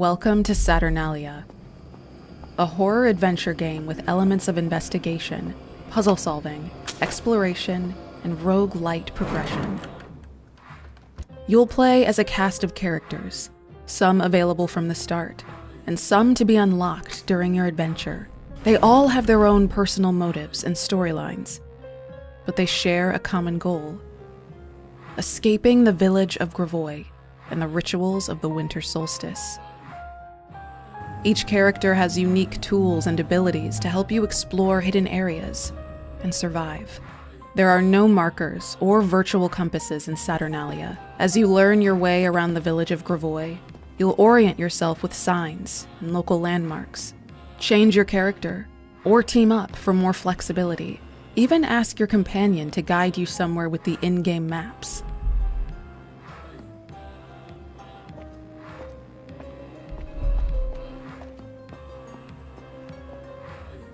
Welcome to Saturnalia, a horror adventure game with elements of investigation, puzzle solving, exploration, and roguelite progression. You'll play as a cast of characters, some available from the start, and some to be unlocked during your adventure. They all have their own personal motives and storylines, but they share a common goal: escaping the village of Gravois and the rituals of the winter solstice. Each character has unique tools and abilities to help you explore hidden areas and survive. There are no markers or virtual compasses in Saturnalia. As you learn your way around the village of Gravois, you'll orient yourself with signs and local landmarks. Change your character or team up for more flexibility. Even ask your companion to guide you somewhere with the in-game maps.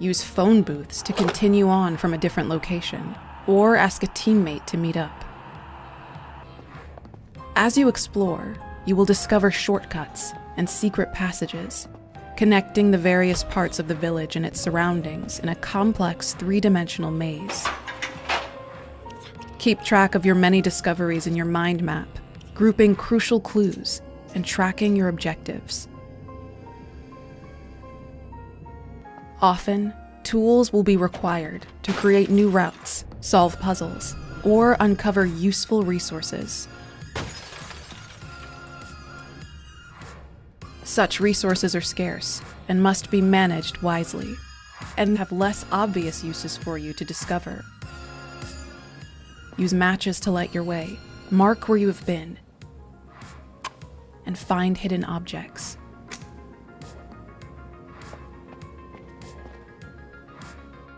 Use phone booths to continue on from a different location, or ask a teammate to meet up. As you explore, you will discover shortcuts and secret passages, connecting the various parts of the village and its surroundings in a complex three-dimensional maze. Keep track of your many discoveries in your mind map, grouping crucial clues and tracking your objectives. Often, tools will be required to create new routes, solve puzzles, or uncover useful resources. Such resources are scarce and must be managed wisely, and have less obvious uses for you to discover. Use matches to light your way, mark where you have been, and find hidden objects.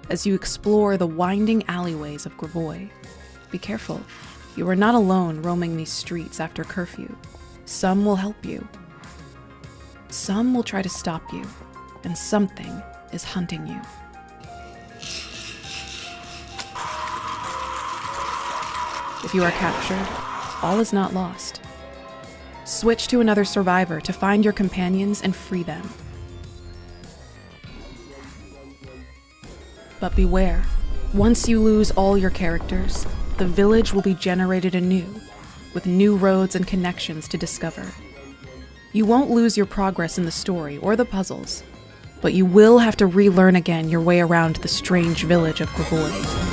As you explore the winding alleyways of Gravois, be careful. You are not alone roaming these streets after curfew. Some will help you. Some will try to stop you, and something is hunting you. If you are captured, all is not lost. Switch to another survivor to find your companions and free them. But beware, once you lose all your characters, the village will be generated anew, with new roads and connections to discover. You won't lose your progress in the story or the puzzles, but you will have to relearn again your way around the strange village of Gravois.